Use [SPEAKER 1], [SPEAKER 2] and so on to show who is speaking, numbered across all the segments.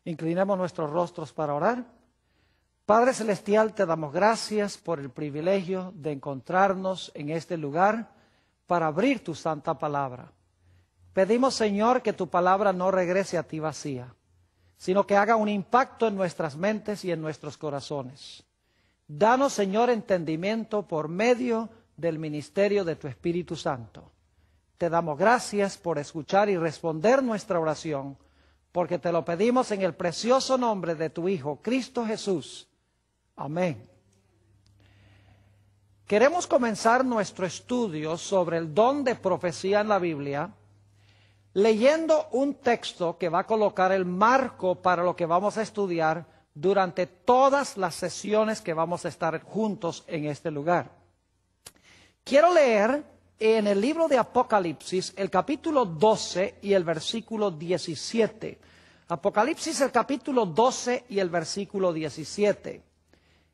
[SPEAKER 1] Inclinemos nuestros rostros para orar. Padre Celestial, te damos gracias por el privilegio de encontrarnos en este lugar para abrir tu santa palabra. Pedimos, Señor, que tu palabra no regrese a ti vacía, sino que haga un impacto en nuestras mentes y en nuestros corazones. Danos, Señor, entendimiento por medio del ministerio de tu Espíritu Santo. Te damos gracias por escuchar y responder nuestra oración, porque te lo pedimos en el precioso nombre de tu Hijo, Cristo Jesús. Amén. Queremos comenzar nuestro estudio sobre el don de profecía en la Biblia, leyendo un texto que va a colocar el marco para lo que vamos a estudiar durante todas las sesiones que vamos a estar juntos en este lugar. Quiero leer en el libro de Apocalipsis el capítulo 12 y el versículo 17. Apocalipsis, el capítulo 12 y el versículo 17.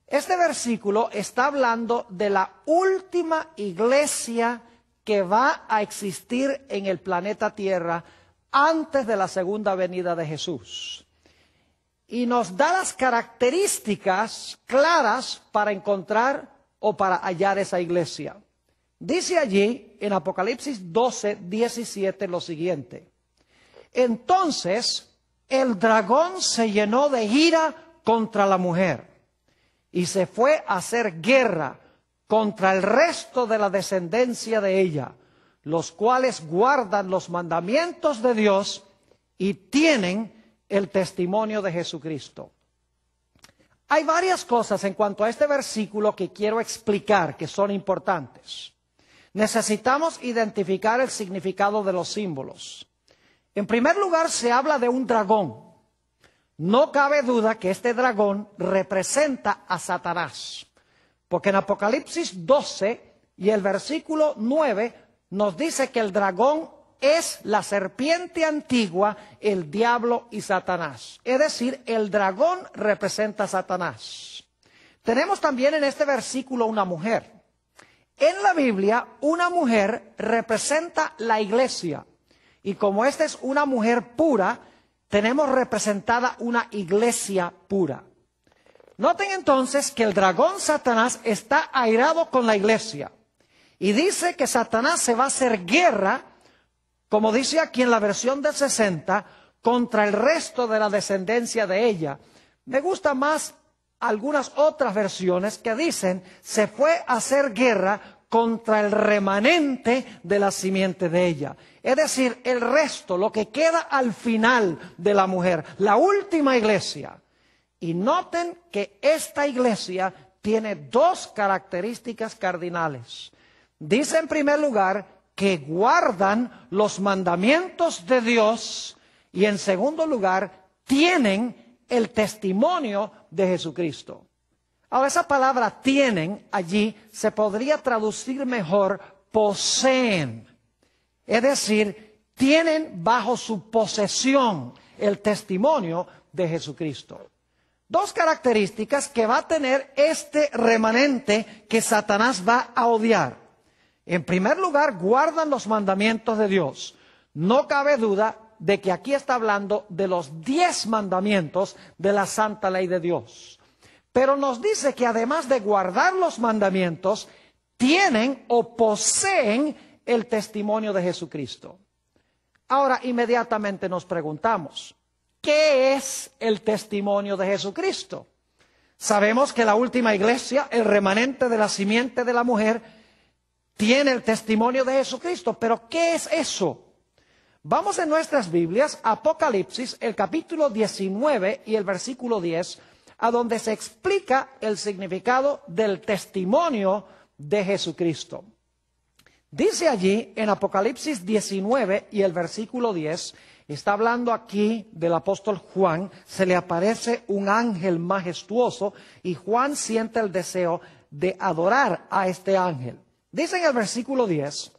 [SPEAKER 1] Este versículo está hablando de la última iglesia que va a existir en el planeta Tierra antes de la segunda venida de Jesús. Y nos da las características claras para encontrar o para hallar esa iglesia. Dice allí en Apocalipsis 12, 17 lo siguiente: entonces el dragón se llenó de ira contra la mujer y se fue a hacer guerra contra el resto de la descendencia de ella, los cuales guardan los mandamientos de Dios y tienen el testimonio de Jesucristo. Hay varias cosas en cuanto a este versículo que quiero explicar que son importantes. Necesitamos identificar el significado de los símbolos. En primer lugar, se habla de un dragón. No cabe duda que este dragón representa a Satanás, porque en Apocalipsis 12 y el versículo 9 nos dice que el dragón es la serpiente antigua, el diablo y Satanás. Es decir, el dragón representa a Satanás. Tenemos también en este versículo una mujer. En la Biblia, una mujer representa la iglesia. Y como esta es una mujer pura, tenemos representada una iglesia pura. Noten entonces que el dragón Satanás está airado con la iglesia. Y dice que Satanás se va a hacer guerra, como dice aquí en la versión del 60, contra el resto de la descendencia de ella. Me gusta más algunas otras versiones que dicen se fue a hacer guerra contra el remanente de la simiente de ella. Es decir, el resto, lo que queda al final de la mujer, la última iglesia. Y noten que esta iglesia tiene dos características cardinales. Dice en primer lugar que guardan los mandamientos de Dios y en segundo lugar tienen el testimonio de Jesucristo. Ahora, esa palabra tienen allí se podría traducir mejor poseen. Es decir, tienen bajo su posesión el testimonio de Jesucristo. Dos características que va a tener este remanente que Satanás va a odiar. En primer lugar, guardan los mandamientos de Dios. No cabe duda de que aquí está hablando de los 10 mandamientos de la santa ley de Dios. Pero nos dice que además de guardar los mandamientos, tienen o poseen el testimonio de Jesucristo. Ahora, inmediatamente nos preguntamos, ¿qué es el testimonio de Jesucristo? Sabemos que la última iglesia, el remanente de la simiente de la mujer, tiene el testimonio de Jesucristo. ¿Pero qué es eso? Vamos en nuestras Biblias, Apocalipsis, el capítulo 19 y el versículo 10, a donde se explica el significado del testimonio de Jesucristo. Dice allí en Apocalipsis 19 y el versículo 10, está hablando aquí del apóstol Juan, se le aparece un ángel majestuoso y Juan siente el deseo de adorar a este ángel. Dice en el versículo 10,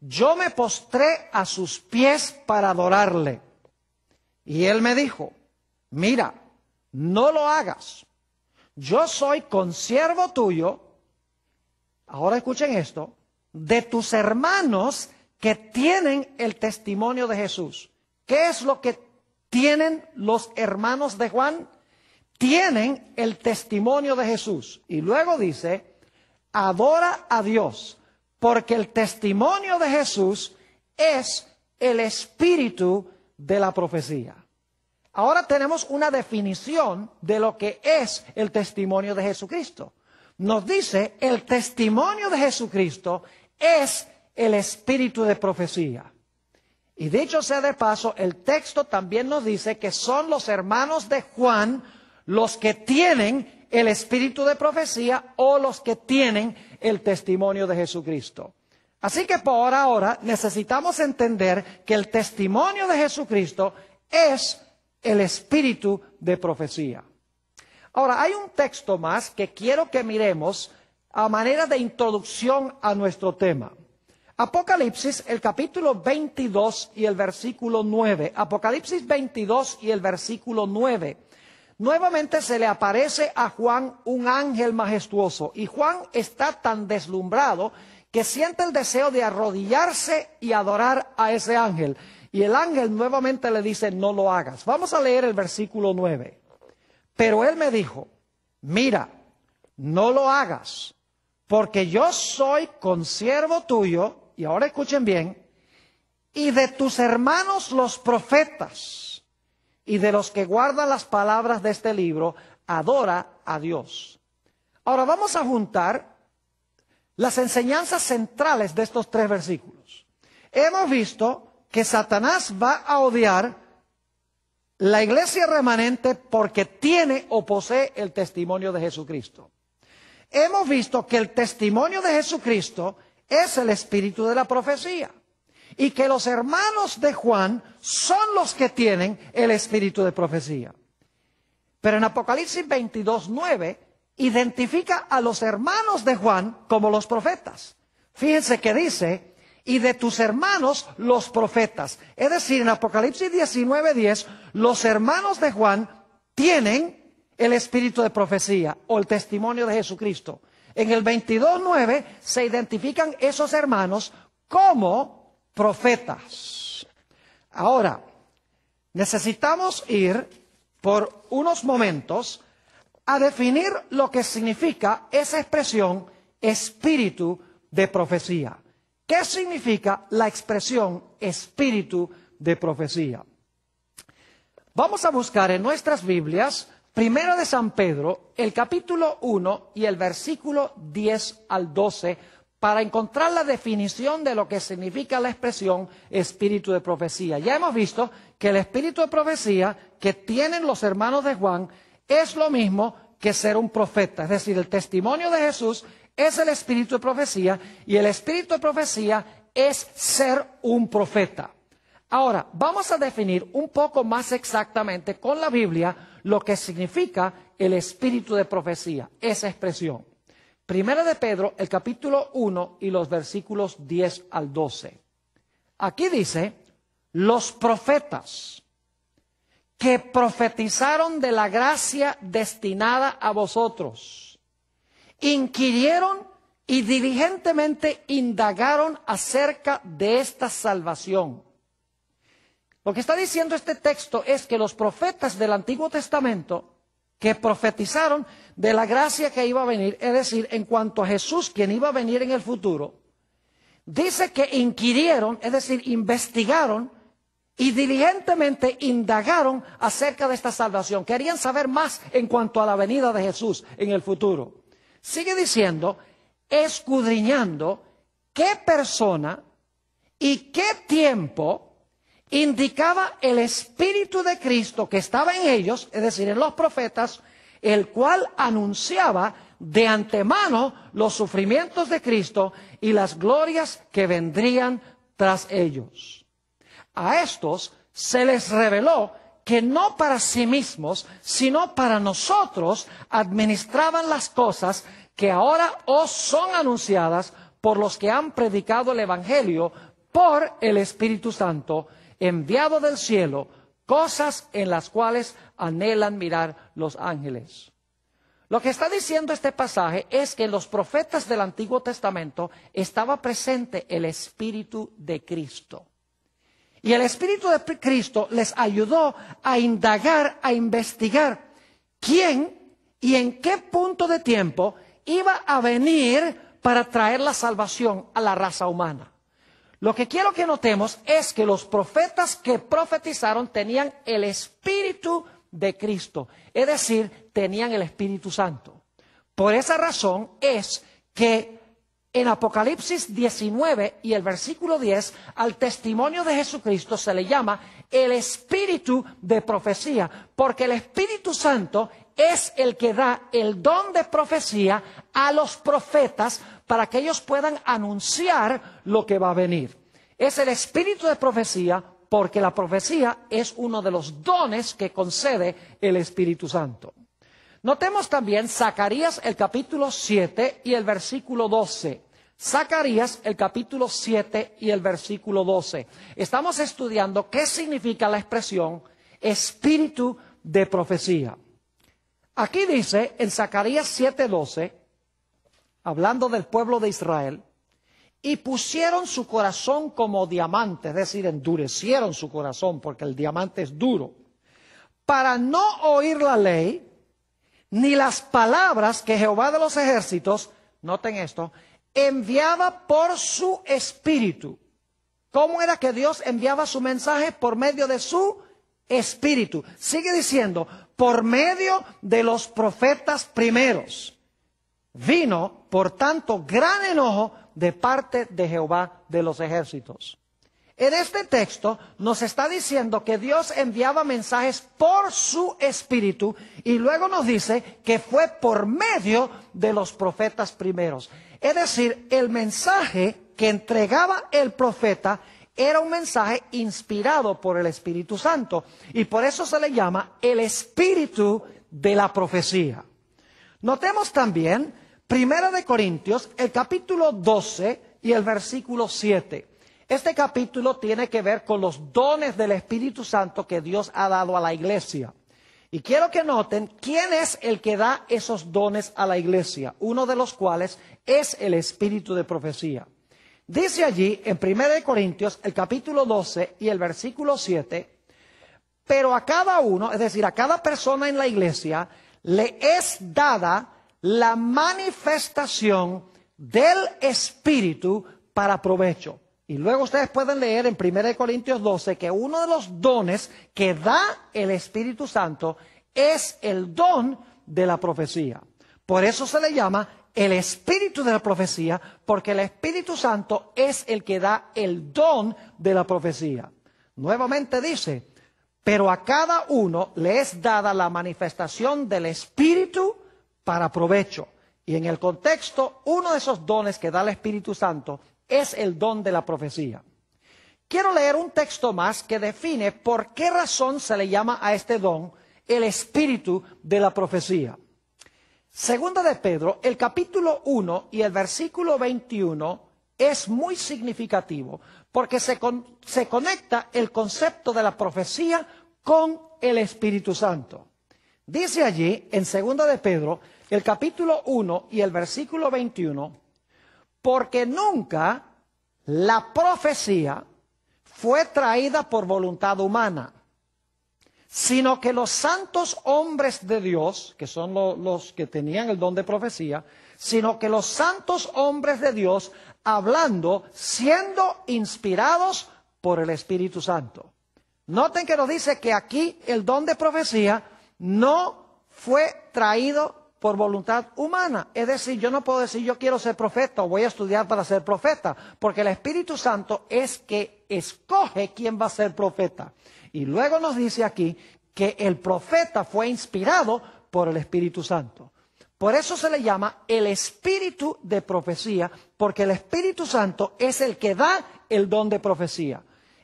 [SPEAKER 1] yo me postré a sus pies para adorarle. Y él me dijo, mira, no lo hagas. Yo soy consiervo tuyo, ahora escuchen esto, de tus hermanos que tienen el testimonio de Jesús. ¿Qué es lo que tienen los hermanos de Juan? Tienen el testimonio de Jesús. Y luego dice, adora a Dios, porque el testimonio de Jesús es el espíritu de la profecía. Ahora tenemos una definición de lo que es el testimonio de Jesucristo. Nos dice, el testimonio de Jesucristo es el espíritu de profecía. Y dicho sea de paso, el texto también nos dice que son los hermanos de Juan los que tienen el espíritu de profecía o los que tienen el testimonio de Jesucristo. Así que por ahora necesitamos entender que el testimonio de Jesucristo es el espíritu de profecía. Ahora, hay un texto más que quiero que miremos a manera de introducción a nuestro tema. Apocalipsis, el capítulo 22 y el versículo 9. Apocalipsis 22 y el versículo 9. Nuevamente se le aparece a Juan un ángel majestuoso y Juan está tan deslumbrado que siente el deseo de arrodillarse y adorar a ese ángel. Y el ángel nuevamente le dice, no lo hagas. Vamos a leer el versículo 9. Pero él me dijo, mira, no lo hagas, porque yo soy consiervo tuyo, y ahora escuchen bien, y de tus hermanos los profetas, y de los que guardan las palabras de este libro, adora a Dios. Ahora vamos a juntar las enseñanzas centrales de estos tres versículos. Hemos visto que Satanás va a odiar la iglesia remanente porque tiene o posee el testimonio de Jesucristo. Hemos visto que el testimonio de Jesucristo es el espíritu de la profecía y que los hermanos de Juan son los que tienen el espíritu de profecía. Pero en Apocalipsis 22:9 identifica a los hermanos de Juan como los profetas. Fíjense que dice, y de tus hermanos los profetas. Es decir, en Apocalipsis 19:10, los hermanos de Juan tienen el espíritu de profecía o el testimonio de Jesucristo. En el 22:9 se identifican esos hermanos como profetas. Ahora, necesitamos ir por unos momentos a definir lo que significa esa expresión espíritu de profecía. ¿Qué significa la expresión espíritu de profecía? Vamos a buscar en nuestras Biblias, Primera de San Pedro, el capítulo 1 y el versículo 10 al 12, para encontrar la definición de lo que significa la expresión espíritu de profecía. Ya hemos visto que el espíritu de profecía que tienen los hermanos de Juan es lo mismo que ser un profeta, es decir, el testimonio de Jesús es el espíritu de profecía y el espíritu de profecía es ser un profeta. Ahora, vamos a definir un poco más exactamente con la Biblia lo que significa el espíritu de profecía, esa expresión. Primera de Pedro, el capítulo 1 y los versículos 10 al 12. Aquí dice, los profetas que profetizaron de la gracia destinada a vosotros, inquirieron y diligentemente indagaron acerca de esta salvación. Lo que está diciendo este texto es que los profetas del Antiguo Testamento que profetizaron de la gracia que iba a venir, es decir, en cuanto a Jesús, quien iba a venir en el futuro, dice que inquirieron, es decir, investigaron y diligentemente indagaron acerca de esta salvación. Querían saber más en cuanto a la venida de Jesús en el futuro. Sigue diciendo, escudriñando qué persona y qué tiempo indicaba el Espíritu de Cristo que estaba en ellos, es decir, en los profetas, el cual anunciaba de antemano los sufrimientos de Cristo y las glorias que vendrían tras ellos. A estos se les reveló que no para sí mismos, sino para nosotros administraban las cosas que ahora os son anunciadas por los que han predicado el Evangelio por el Espíritu Santo, enviado del cielo, cosas en las cuales anhelan mirar los ángeles. Lo que está diciendo este pasaje es que en los profetas del Antiguo Testamento estaba presente el Espíritu de Cristo. Y el Espíritu de Cristo les ayudó a indagar, a investigar quién y en qué punto de tiempo iba a venir para traer la salvación a la raza humana. Lo que quiero que notemos es que los profetas que profetizaron tenían el Espíritu de Cristo, es decir, tenían el Espíritu Santo. Por esa razón es que en Apocalipsis 19 y el versículo 10, al testimonio de Jesucristo se le llama el Espíritu de profecía, porque el Espíritu Santo es el que da el don de profecía a los profetas para que ellos puedan anunciar lo que va a venir. Es el Espíritu de profecía porque la profecía es uno de los dones que concede el Espíritu Santo. Notemos también Zacarías el capítulo 7 y el versículo 12. Zacarías el capítulo 7 y el versículo 12. Estamos estudiando qué significa la expresión espíritu de profecía. Aquí dice en Zacarías 7:12, hablando del pueblo de Israel, y pusieron su corazón como diamante, es decir, endurecieron su corazón porque el diamante es duro, para no oír la ley, ni las palabras que Jehová de los ejércitos, noten esto, enviaba por su espíritu. ¿Cómo era que Dios enviaba su mensaje? Por medio de su espíritu. Sigue diciendo, por medio de los profetas primeros. Vino, por tanto, gran enojo de parte de Jehová de los ejércitos. En este texto nos está diciendo que Dios enviaba mensajes por su espíritu y luego nos dice que fue por medio de los profetas primeros. Es decir, el mensaje que entregaba el profeta era un mensaje inspirado por el Espíritu Santo y por eso se le llama el espíritu de la profecía. Notemos también 1 de Corintios, el capítulo 12 y el versículo 7. Este capítulo tiene que ver con los dones del Espíritu Santo que Dios ha dado a la iglesia. Y quiero que noten quién es el que da esos dones a la iglesia, uno de los cuales es el espíritu de profecía. Dice allí en 1 de Corintios, el capítulo 12 y el versículo 7, pero a cada uno, es decir, a cada persona en la iglesia, le es dada la manifestación del espíritu para provecho. Y luego ustedes pueden leer en 1 Corintios 12 que uno de los dones que da el Espíritu Santo es el don de la profecía. Por eso se le llama el espíritu de la profecía, porque el Espíritu Santo es el que da el don de la profecía. Nuevamente dice, pero a cada uno le es dada la manifestación del Espíritu para provecho. Y en el contexto, uno de esos dones que da el Espíritu Santo es el don de la profecía. Quiero leer un texto más que define por qué razón se le llama a este don el espíritu de la profecía. Segunda de Pedro, el capítulo 1 y el versículo 21 es muy significativo porque se conecta el concepto de la profecía con el Espíritu Santo. Dice allí en Segunda de Pedro, el capítulo 1 y el versículo 21, porque nunca la profecía fue traída por voluntad humana, sino que los santos hombres de Dios, que son los que tenían el don de profecía, sino que los santos hombres de Dios hablando, siendo inspirados por el Espíritu Santo. Noten que nos dice que aquí el don de profecía no fue traído por voluntad humana. Es decir, yo no puedo decir yo quiero ser profeta o voy a estudiar para ser profeta, porque el Espíritu Santo es que escoge quién va a ser profeta. Y luego nos dice aquí que el profeta fue inspirado por el Espíritu Santo. Por eso se le llama el espíritu de profecía, porque el Espíritu Santo es el que da el don de profecía.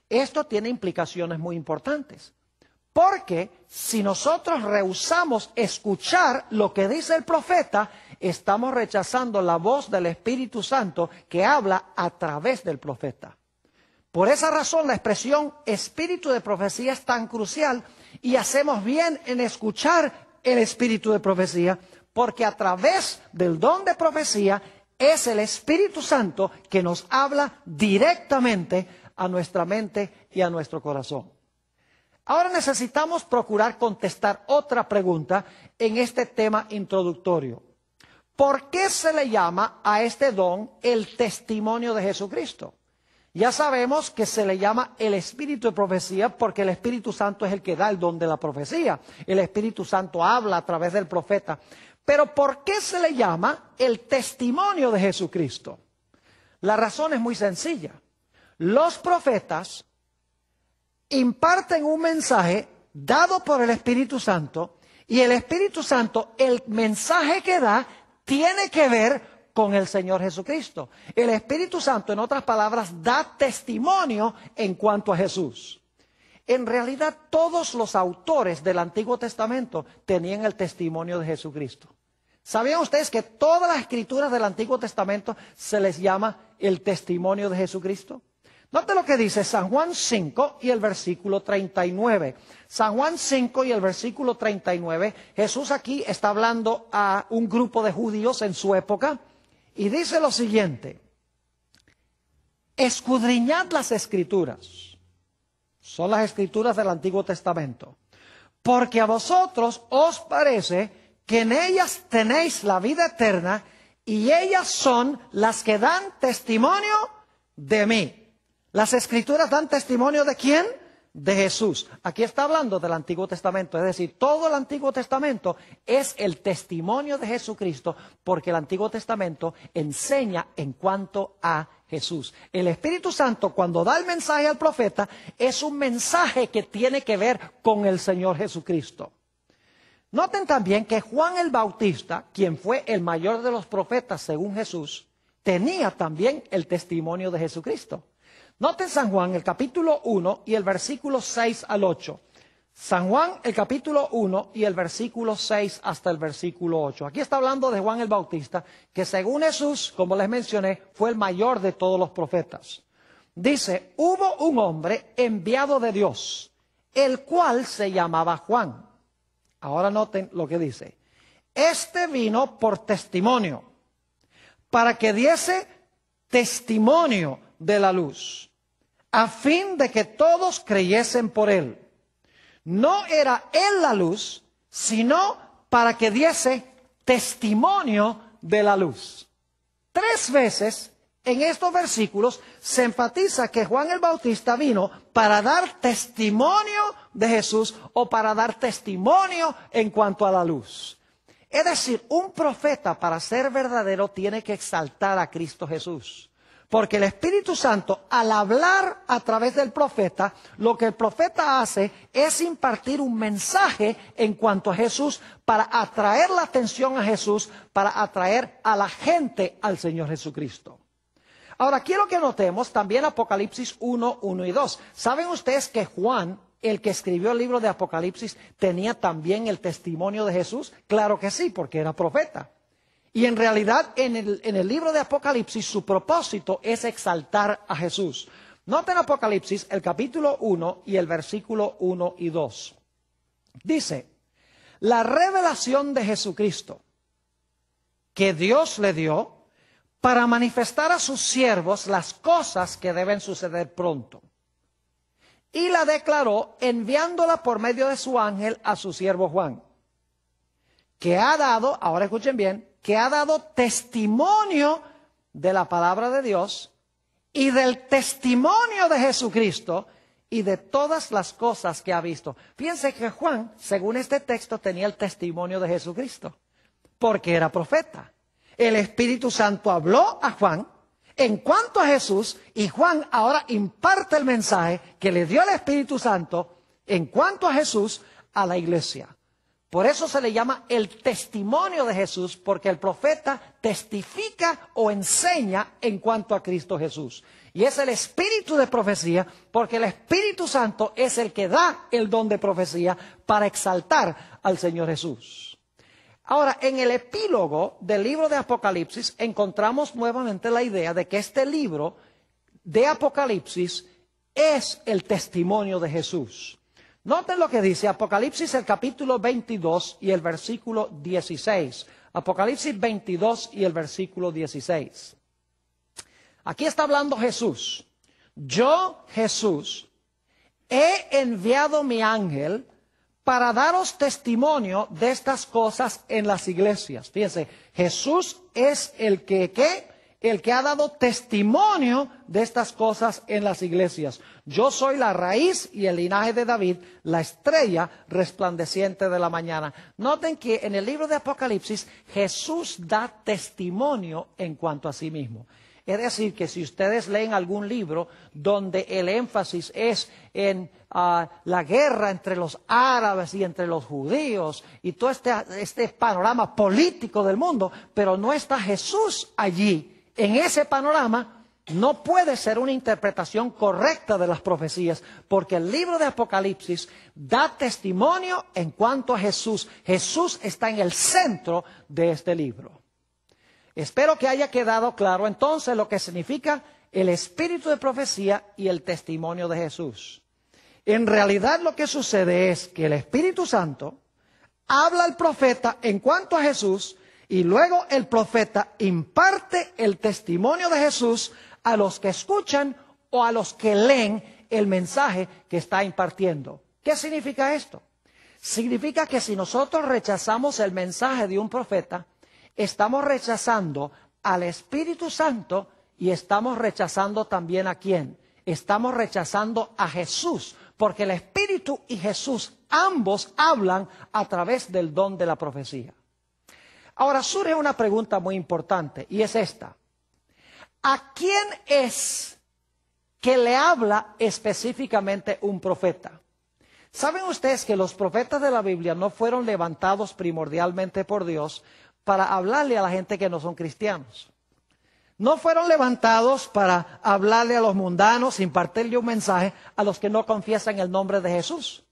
[SPEAKER 1] Esto tiene implicaciones muy importantes. Porque si nosotros rehusamos escuchar lo que dice el profeta, estamos rechazando la voz del Espíritu Santo que habla a través del profeta. Por esa razón la expresión espíritu de profecía es tan crucial y hacemos bien en escuchar el espíritu de profecía, porque a través del don de profecía es el Espíritu Santo que nos habla directamente a nuestra mente y a nuestro corazón. Ahora necesitamos procurar contestar otra pregunta en este tema introductorio. ¿Por qué se le llama a este don el testimonio de Jesucristo? Ya sabemos que se le llama el espíritu de profecía porque el Espíritu Santo es el que da el don de la profecía. El Espíritu Santo habla a través del profeta. Pero ¿por qué se le llama el testimonio de Jesucristo? La razón es muy sencilla. Los profetas imparten un mensaje dado por el Espíritu Santo y el Espíritu Santo, el mensaje que da, tiene que ver con el Señor Jesucristo. El Espíritu Santo, en otras palabras, da testimonio en cuanto a Jesús. En realidad, todos los autores del Antiguo Testamento tenían el testimonio de Jesucristo. ¿Sabían ustedes que todas las escrituras del Antiguo Testamento se les llama el testimonio de Jesucristo? Note lo que dice San Juan 5 y el versículo 39. San Juan 5 y el versículo 39, Jesús aquí está hablando a un grupo de judíos en su época y dice lo siguiente: escudriñad las escrituras, son las escrituras del Antiguo Testamento, porque a vosotros os parece que en ellas tenéis la vida eterna y ellas son las que dan testimonio de mí. Las escrituras dan testimonio ¿de quién? De Jesús. Aquí está hablando del Antiguo Testamento, es decir, todo el Antiguo Testamento es el testimonio de Jesucristo, porque el Antiguo Testamento enseña en cuanto a Jesús. El Espíritu Santo, cuando da el mensaje al profeta, es un mensaje que tiene que ver con el Señor Jesucristo. Noten también que Juan el Bautista, quien fue el mayor de los profetas según Jesús, tenía también el testimonio de Jesucristo. Noten San Juan, el capítulo 1 y el versículo 6 al 8. San Juan, el capítulo 1 y el versículo 6 hasta el versículo 8. Aquí está hablando de Juan el Bautista, que según Jesús, como les mencioné, fue el mayor de todos los profetas. Dice, hubo un hombre enviado de Dios, el cual se llamaba Juan. Ahora noten lo que dice. Este vino por testimonio, para que diese testimonio de la luz, a fin de que todos creyesen por él. No era él la luz, sino para que diese testimonio de la luz. 3 veces en estos versículos se enfatiza que Juan el Bautista vino para dar testimonio de Jesús o para dar testimonio en cuanto a la luz. Es decir, un profeta para ser verdadero tiene que exaltar a Cristo Jesús. Porque el Espíritu Santo, al hablar a través del profeta, lo que el profeta hace es impartir un mensaje en cuanto a Jesús para atraer la atención a Jesús, para atraer a la gente al Señor Jesucristo. Ahora, quiero que notemos también Apocalipsis 1, 1 y 2. ¿Saben ustedes que Juan, el que escribió el libro de Apocalipsis, tenía también el testimonio de Jesús? Claro que sí, porque era profeta. Y en realidad en el libro de Apocalipsis su propósito es exaltar a Jesús. Noten Apocalipsis el capítulo 1 y el versículo 1 y 2. Dice, la revelación de Jesucristo que Dios le dio para manifestar a sus siervos las cosas que deben suceder pronto. Y la declaró enviándola por medio de su ángel a su siervo Juan, que ha dado, ahora escuchen bien, que ha dado testimonio de la palabra de Dios y del testimonio de Jesucristo y de todas las cosas que ha visto. Fíjense que Juan, según este texto, tenía el testimonio de Jesucristo, porque era profeta. El Espíritu Santo habló a Juan en cuanto a Jesús y Juan ahora imparte el mensaje que le dio el Espíritu Santo en cuanto a Jesús a la iglesia. Por eso se le llama el testimonio de Jesús, porque el profeta testifica o enseña en cuanto a Cristo Jesús. Y es el espíritu de profecía, porque el Espíritu Santo es el que da el don de profecía para exaltar al Señor Jesús. Ahora, en el epílogo del libro de Apocalipsis encontramos nuevamente la idea de que este libro de Apocalipsis es el testimonio de Jesús. Noten lo que dice Apocalipsis el capítulo 22 y el versículo 16. Apocalipsis 22 y el versículo 16. Aquí está hablando Jesús. yo, Jesús, he enviado mi ángel para daros testimonio de estas cosas en las iglesias. Fíjense, Jesús es el que ha dado testimonio de estas cosas en las iglesias. Yo soy la raíz y el linaje de David, la estrella resplandeciente de la mañana. Noten que en el libro de Apocalipsis Jesús da testimonio en cuanto a sí mismo. Es decir, que si ustedes leen algún libro donde el énfasis es en la guerra entre los árabes y entre los judíos y todo este panorama político del mundo, pero no está Jesús allí, en ese panorama, no puede ser una interpretación correcta de las profecías, porque el libro de Apocalipsis da testimonio en cuanto a Jesús. Jesús está en el centro de este libro. Espero que haya quedado claro entonces lo que significa el espíritu de profecía y el testimonio de Jesús. En realidad lo que sucede es que el Espíritu Santo habla al profeta en cuanto a Jesús y luego el profeta imparte el testimonio de Jesús a los que escuchan o a los que leen el mensaje que está impartiendo. ¿Qué significa esto? Significa que si nosotros rechazamos el mensaje de un profeta, estamos rechazando al Espíritu Santo y estamos rechazando también ¿a quién? Estamos rechazando a Jesús, porque el Espíritu y Jesús ambos hablan a través del don de la profecía. Ahora surge una pregunta muy importante y es esta. ¿A quién es que le habla específicamente un profeta? ¿Saben ustedes que los profetas de la Biblia no fueron levantados primordialmente por Dios para hablarle a la gente que no son cristianos? No fueron levantados para hablarle a los mundanos, impartirle un mensaje a los que no confiesan el nombre de Jesús.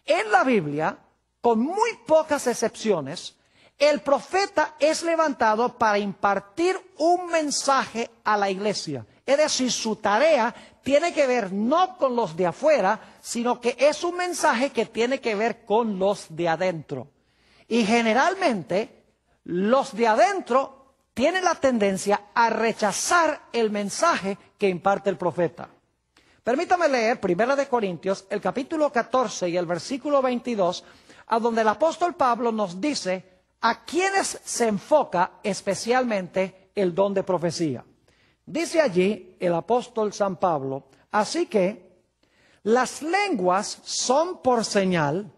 [SPEAKER 1] En la Biblia, con muy pocas excepciones, el profeta es levantado para impartir un mensaje a la iglesia. Es decir, su tarea tiene que ver no con los de afuera, sino que es un mensaje que tiene que ver con los de adentro. Y generalmente, los de adentro tienen la tendencia a rechazar el mensaje que imparte el profeta. Permítame leer 1 Corintios, el capítulo 14 y el versículo 22, a donde el apóstol Pablo nos dice a quienes se enfoca especialmente el don de profecía. Dice allí el apóstol San Pablo, así que las lenguas son por señal,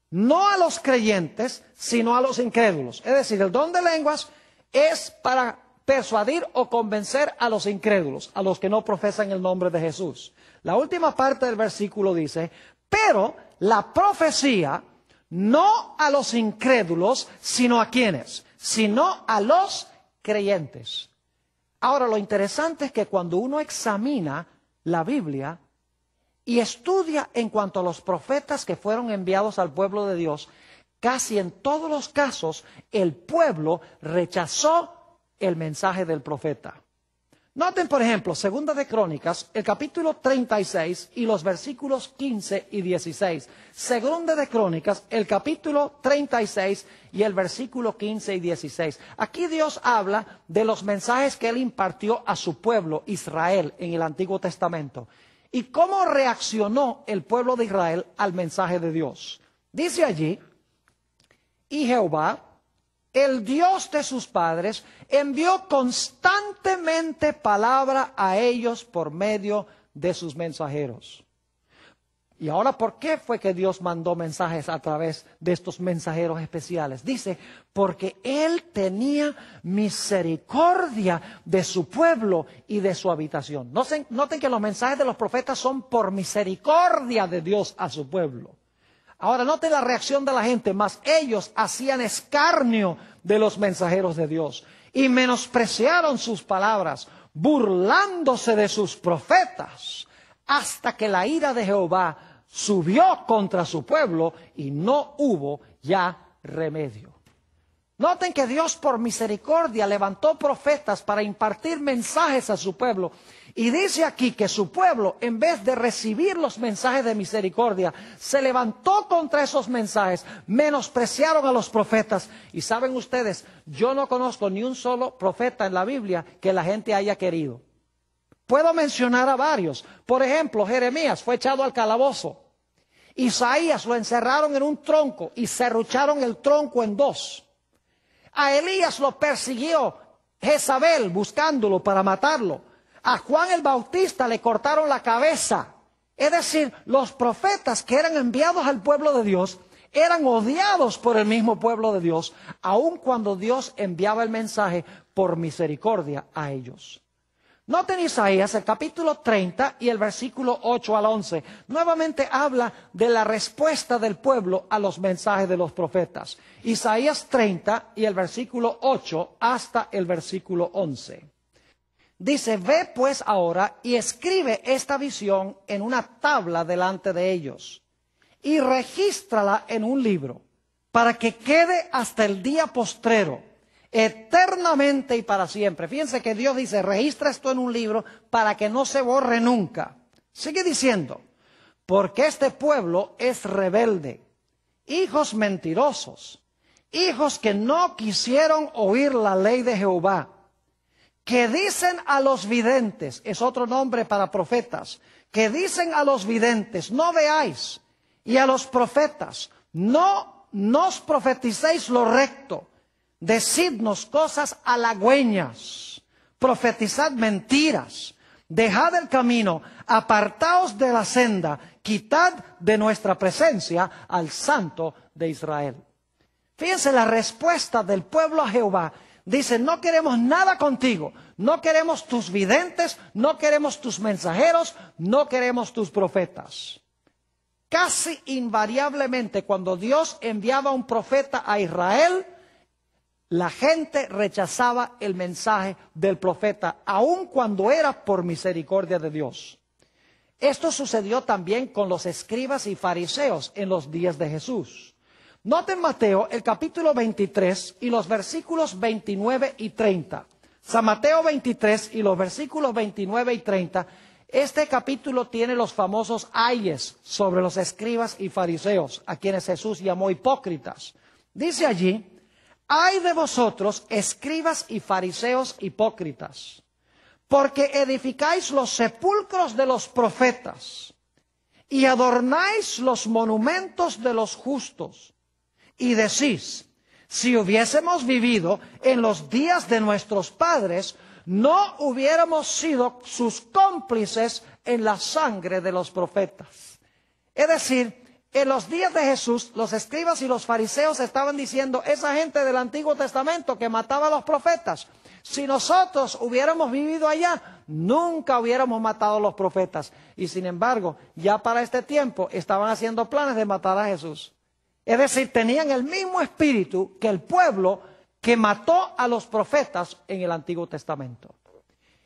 [SPEAKER 1] no a los creyentes, sino a los incrédulos. Es decir, el don de lenguas es para persuadir o convencer a los incrédulos, a los que no profesan el nombre de Jesús. La última parte del versículo dice, pero la profecía no a los incrédulos, sino a ¿quiénes? Sino a los creyentes. Ahora, lo interesante es que cuando uno examina la Biblia y estudia en cuanto a los profetas que fueron enviados al pueblo de Dios, casi en todos los casos el pueblo rechazó el mensaje del profeta. Noten, por ejemplo, Segunda de Crónicas, el capítulo 36 y los versículos 15 y 16. Segunda de Crónicas, el capítulo 36 y el versículo 15 y 16. Aquí Dios habla de los mensajes que Él impartió a su pueblo, Israel, en el Antiguo Testamento. Y cómo reaccionó el pueblo de Israel al mensaje de Dios. Dice allí, y Jehová, el Dios de sus padres, envió constantemente palabra a ellos por medio de sus mensajeros. Y ahora, ¿por qué fue que Dios mandó mensajes a través de estos mensajeros especiales? Dice, porque Él tenía misericordia de su pueblo y de su habitación. Noten que los mensajes de los profetas son por misericordia de Dios a su pueblo. Ahora noten la reacción de la gente, mas ellos hacían escarnio de los mensajeros de Dios y menospreciaron sus palabras, burlándose de sus profetas, hasta que la ira de Jehová subió contra su pueblo y no hubo ya remedio. Noten que Dios por misericordia levantó profetas para impartir mensajes a su pueblo. Y dice aquí que su pueblo, en vez de recibir los mensajes de misericordia, se levantó contra esos mensajes, menospreciaron a los profetas. Y saben ustedes, yo no conozco ni un solo profeta en la Biblia que la gente haya querido. Puedo mencionar a varios. Por ejemplo, Jeremías fue echado al calabozo. Isaías lo encerraron en un tronco y serrucharon el tronco en dos. A Elías lo persiguió Jezabel buscándolo para matarlo. A Juan el Bautista le cortaron la cabeza. Es decir, los profetas que eran enviados al pueblo de Dios eran odiados por el mismo pueblo de Dios, aun cuando Dios enviaba el mensaje por misericordia a ellos. Noten Isaías, el capítulo 30 y el versículo 8 al 11. Nuevamente habla de la respuesta del pueblo a los mensajes de los profetas. Isaías 30 y el versículo 8 hasta el versículo 11. Dice, ve pues ahora y escribe esta visión en una tabla delante de ellos y regístrala en un libro para que quede hasta el día postrero, eternamente y para siempre. Fíjense que Dios dice, registra esto en un libro para que no se borre nunca. Sigue diciendo, porque este pueblo es rebelde, hijos mentirosos, hijos que no quisieron oír la ley de Jehová, que dicen a los videntes, es otro nombre para profetas, que dicen a los videntes, no veáis, y a los profetas, no nos profeticéis lo recto, decidnos cosas halagüeñas, profetizad mentiras, dejad el camino, apartaos de la senda, quitad de nuestra presencia al Santo de Israel. Fíjense la respuesta del pueblo a Jehová. Dice, no queremos nada contigo, no queremos tus videntes, no queremos tus mensajeros, no queremos tus profetas. Casi invariablemente cuando Dios enviaba un profeta a Israel, la gente rechazaba el mensaje del profeta, aun cuando era por misericordia de Dios. Esto sucedió también con los escribas y fariseos en los días de Jesús. Noten Mateo, el capítulo 23 y los versículos 29 y 30. San Mateo 23 y los versículos 29 y 30. Este capítulo tiene los famosos ayes sobre los escribas y fariseos, a quienes Jesús llamó hipócritas. Dice allí, ay de vosotros, escribas y fariseos hipócritas, porque edificáis los sepulcros de los profetas y adornáis los monumentos de los justos. Y decís, si hubiésemos vivido en los días de nuestros padres, no hubiéramos sido sus cómplices en la sangre de los profetas. Es decir, en los días de Jesús, los escribas y los fariseos estaban diciendo, esa gente del Antiguo Testamento que mataba a los profetas, si nosotros hubiéramos vivido allá, nunca hubiéramos matado a los profetas. Y sin embargo, ya para este tiempo estaban haciendo planes de matar a Jesús. Es decir, tenían el mismo espíritu que el pueblo que mató a los profetas en el Antiguo Testamento.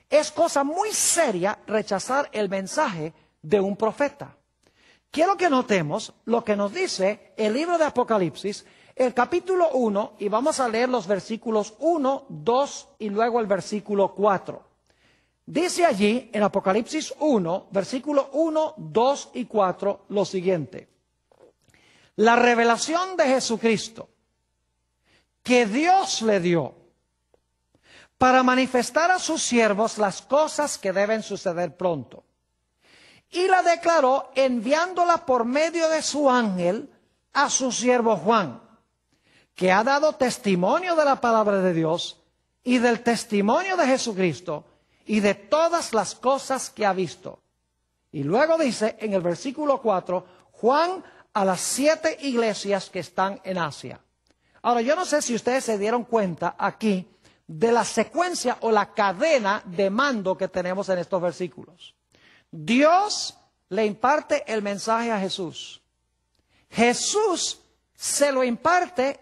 [SPEAKER 1] Es cosa muy seria rechazar el mensaje de un profeta. Quiero que notemos lo que nos dice el libro de Apocalipsis, el capítulo 1, y vamos a leer los versículos 1, 2 y luego el versículo 4. Dice allí en Apocalipsis 1, versículo 1, 2 y 4 lo siguiente. La revelación de Jesucristo que Dios le dio para manifestar a sus siervos las cosas que deben suceder pronto. Y la declaró enviándola por medio de su ángel a su siervo Juan, que ha dado testimonio de la palabra de Dios y del testimonio de Jesucristo y de todas las cosas que ha visto. Y luego dice en el versículo 4, Juan a las 7 iglesias que están en Asia. Ahora, yo no sé si ustedes se dieron cuenta aquí de la secuencia o la cadena de mando que tenemos en estos versículos. Dios le imparte el mensaje a Jesús. Jesús se lo imparte,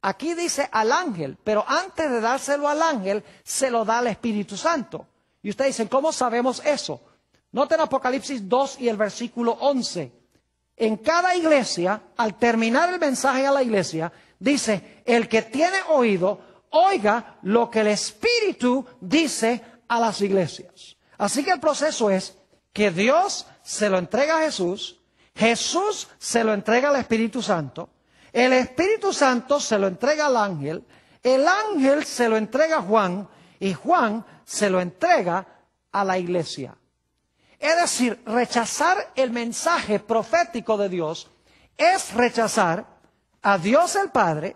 [SPEAKER 1] aquí dice al ángel, pero antes de dárselo al ángel, se lo da al Espíritu Santo. Y ustedes dicen, ¿cómo sabemos eso? Noten Apocalipsis 2 y el versículo 11. En cada iglesia, al terminar el mensaje a la iglesia, dice, el que tiene oído, oiga lo que el Espíritu dice a las iglesias. Así que el proceso es que Dios se lo entrega a Jesús, Jesús se lo entrega al Espíritu Santo, el Espíritu Santo se lo entrega al ángel, el ángel se lo entrega a Juan y Juan se lo entrega a la iglesia. Es decir, rechazar el mensaje profético de Dios es rechazar a Dios el Padre,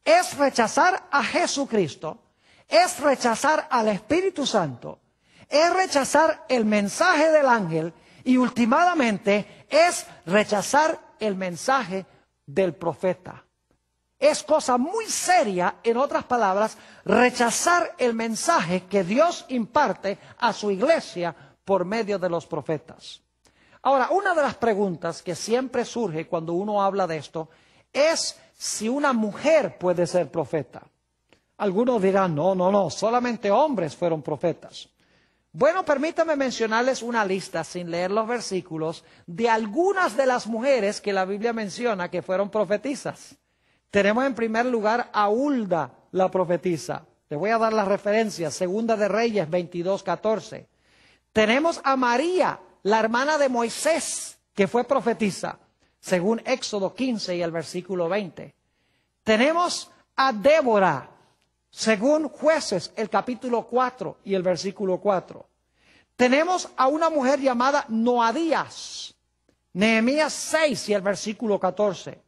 [SPEAKER 1] es rechazar a Jesucristo, es rechazar al Espíritu Santo, es rechazar el mensaje del ángel y últimamente es rechazar el mensaje del profeta. Es cosa muy seria, en otras palabras, rechazar el mensaje que Dios imparte a su iglesia por medio de los profetas. Ahora, una de las preguntas que siempre surge cuando uno habla de esto es si una mujer puede ser profeta. Algunos dirán, no, solamente hombres fueron profetas. Bueno, permítame mencionarles una lista, sin leer los versículos, de algunas de las mujeres que la Biblia menciona que fueron profetisas. Tenemos en primer lugar a Hulda, la profetisa. Le voy a dar las referencias, Segunda de Reyes 22:14. Tenemos a María, la hermana de Moisés, que fue profetisa, según Éxodo 15 y el versículo 20. Tenemos a Débora, según Jueces, el capítulo 4 y el versículo 4. Tenemos a una mujer llamada Noadías, Nehemías 6 y el versículo 14.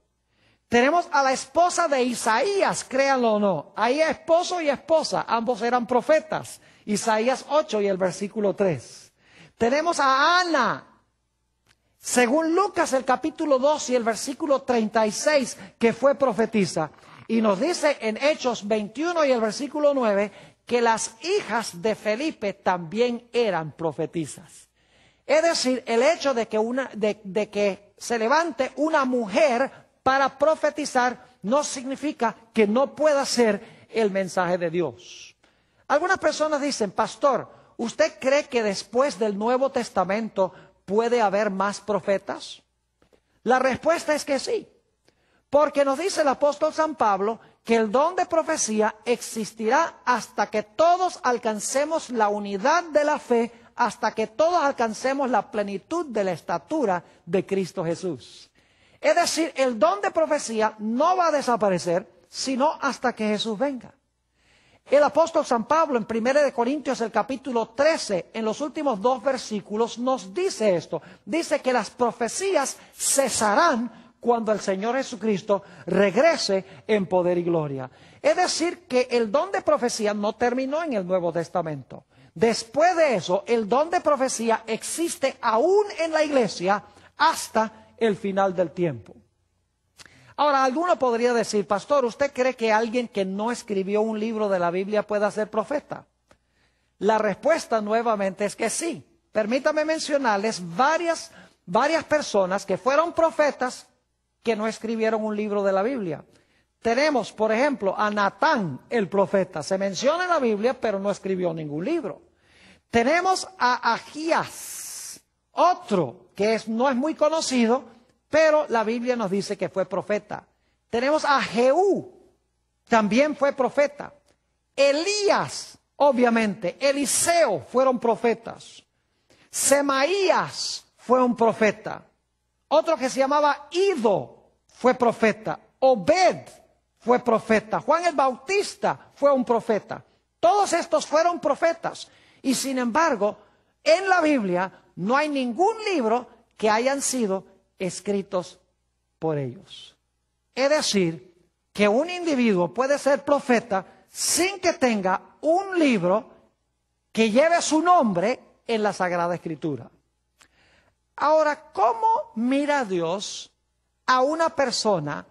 [SPEAKER 1] Tenemos a la esposa de Isaías, créanlo o no. Ahí esposo y esposa, ambos eran profetas. Isaías 8 y el versículo 3. Tenemos a Ana, según Lucas el capítulo 2 y el versículo 36, que fue profetisa. Y nos dice en Hechos 21 y el versículo 9 que las hijas de Felipe también eran profetisas. Es decir, el hecho de que se levante una mujer para profetizar no significa que no pueda ser el mensaje de Dios. Algunas personas dicen, pastor, ¿usted cree que después del Nuevo Testamento puede haber más profetas? La respuesta es que sí, porque nos dice el apóstol San Pablo que el don de profecía existirá hasta que todos alcancemos la unidad de la fe, hasta que todos alcancemos la plenitud de la estatura de Cristo Jesús. Es decir, el don de profecía no va a desaparecer, sino hasta que Jesús venga. El apóstol San Pablo en 1 Corintios el capítulo 13, en los últimos 2 versículos, nos dice esto. Dice que las profecías cesarán cuando el Señor Jesucristo regrese en poder y gloria. Es decir, que el don de profecía no terminó en el Nuevo Testamento. Después de eso, el don de profecía existe aún en la iglesia hasta el final del tiempo. Ahora, alguno podría decir, pastor, ¿usted cree que alguien que no escribió un libro de la Biblia pueda ser profeta? La respuesta nuevamente es que sí. Permítame mencionarles varias personas que fueron profetas que no escribieron un libro de la Biblia. Tenemos, por ejemplo, a Natán, el profeta. Se menciona en la Biblia, pero no escribió ningún libro. Tenemos a Agías, otro que no es muy conocido, pero la Biblia nos dice que fue profeta. Tenemos a Jehú, también fue profeta. Elías, obviamente. Eliseo fueron profetas. Semaías fue un profeta. Otro que se llamaba Ido fue profeta. Obed fue profeta. Juan el Bautista fue un profeta. Todos estos fueron profetas. Y sin embargo, en la Biblia no hay ningún libro que hayan sido escritos por ellos. Es decir, que un individuo puede ser profeta sin que tenga un libro que lleve su nombre en la Sagrada Escritura. Ahora, ¿cómo mira Dios a una persona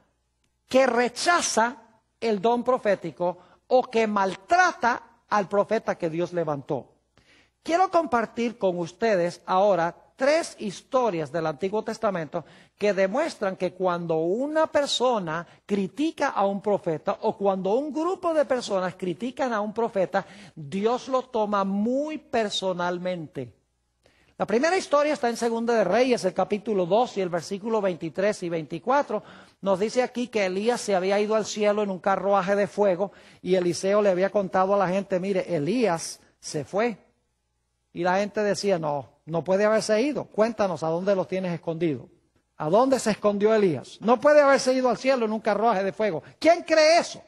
[SPEAKER 1] que rechaza el don profético o que maltrata al profeta que Dios levantó? Quiero compartir con ustedes ahora 3 historias del Antiguo Testamento que demuestran que cuando una persona critica a un profeta o cuando un grupo de personas critican a un profeta, Dios lo toma muy personalmente. La primera historia está en Segunda de Reyes, el capítulo 2 y el versículo 23 y 24. Nos dice aquí que Elías se había ido al cielo en un carruaje de fuego y Eliseo le había contado a la gente, mire, Elías se fue. Y la gente decía, no puede haberse ido. Cuéntanos a dónde lo tienes escondido. ¿A dónde se escondió Elías? No puede haberse ido al cielo en un carruaje de fuego. ¿Quién cree eso?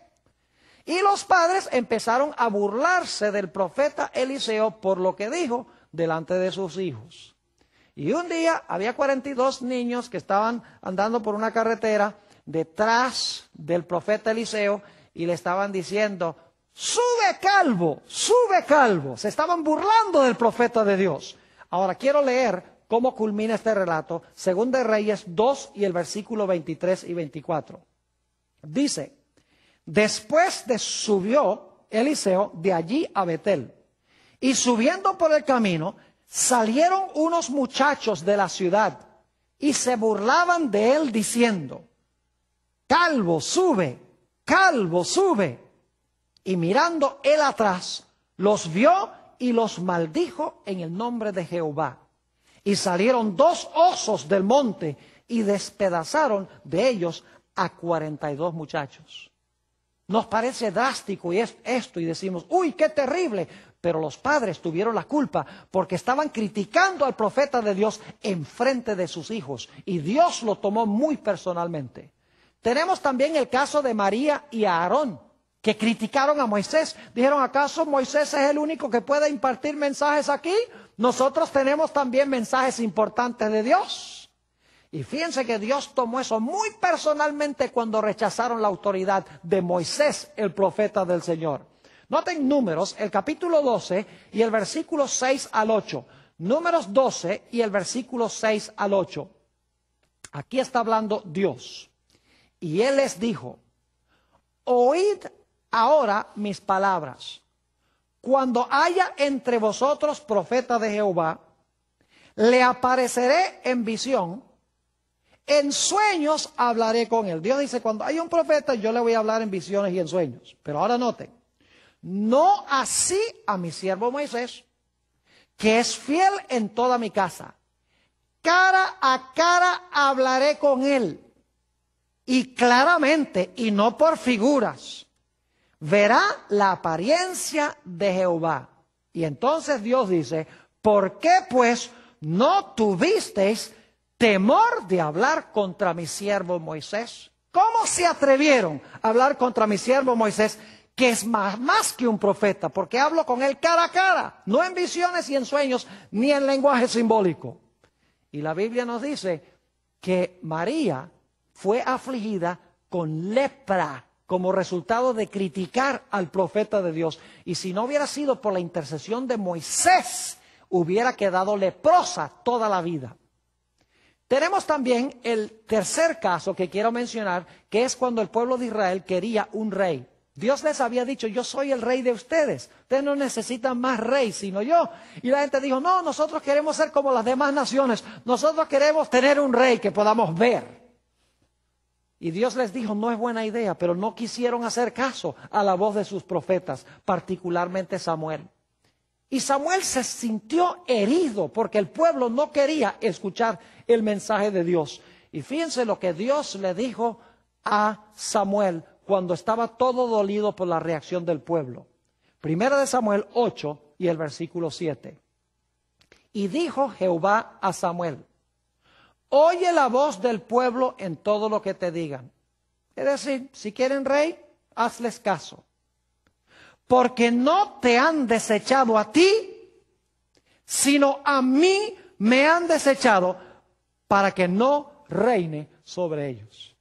[SPEAKER 1] Y los padres empezaron a burlarse del profeta Eliseo por lo que dijo delante de sus hijos. Y un día había 42 niños que estaban andando por una carretera detrás del profeta Eliseo y le estaban diciendo: sube calvo, sube calvo. Se estaban burlando del profeta de Dios. Ahora quiero leer cómo culmina este relato, según de Reyes 2 y el versículo 23 y 24. Dice: después subió Eliseo de allí a Betel, y subiendo por el camino, salieron unos muchachos de la ciudad, y se burlaban de él diciendo: calvo, sube, calvo, sube. Y mirando él atrás, los vio y los maldijo en el nombre de Jehová. Y salieron 2 osos del monte y despedazaron de ellos a 42 muchachos. Nos parece drástico y esto, y decimos: uy, qué terrible. Pero los padres tuvieron la culpa porque estaban criticando al profeta de Dios en frente de sus hijos, y Dios lo tomó muy personalmente. Tenemos también el caso de María y Aarón, que criticaron a Moisés. Dijeron: ¿acaso Moisés es el único que puede impartir mensajes aquí? Nosotros tenemos también mensajes importantes de Dios. Y fíjense que Dios tomó eso muy personalmente cuando rechazaron la autoridad de Moisés, el profeta del Señor. Noten Números, el capítulo 12 y el versículo 6 al 8. Números 12 y el versículo 6 al 8. Aquí está hablando Dios. Y Él les dijo: oíd ahora mis palabras. Cuando haya entre vosotros profeta de Jehová, le apareceré en visión, en sueños hablaré con él. Dios dice: cuando haya un profeta, yo le voy a hablar en visiones y en sueños. Pero ahora noten: no así a mi siervo Moisés, que es fiel en toda mi casa. Cara a cara hablaré con él, y claramente, y no por figuras. Verá la apariencia de Jehová. Y entonces Dios dice: ¿por qué pues no tuvisteis temor de hablar contra mi siervo Moisés? ¿Cómo se atrevieron a hablar contra mi siervo Moisés, que es más que un profeta? Porque hablo con él cara a cara, no en visiones y en sueños, ni en lenguaje simbólico. Y la Biblia nos dice que María fue afligida con lepra como resultado de criticar al profeta de Dios. Y si no hubiera sido por la intercesión de Moisés, hubiera quedado leprosa toda la vida. Tenemos también el tercer caso que quiero mencionar, que es cuando el pueblo de Israel quería un rey. Dios les había dicho: yo soy el rey de ustedes, ustedes no necesitan más rey sino yo. Y la gente dijo: no, nosotros queremos ser como las demás naciones, nosotros queremos tener un rey que podamos ver. Y Dios les dijo: no es buena idea, pero no quisieron hacer caso a la voz de sus profetas, particularmente Samuel. Y Samuel se sintió herido porque el pueblo no quería escuchar el mensaje de Dios. Y fíjense lo que Dios le dijo a Samuel cuando estaba todo dolido por la reacción del pueblo. Primera de Samuel 8 y el versículo 7. Y dijo Jehová a Samuel: oye la voz del pueblo en todo lo que te digan. Es decir, si quieren rey, hazles caso. Porque no te han desechado a ti, sino a mí me han desechado para que no reine sobre ellos.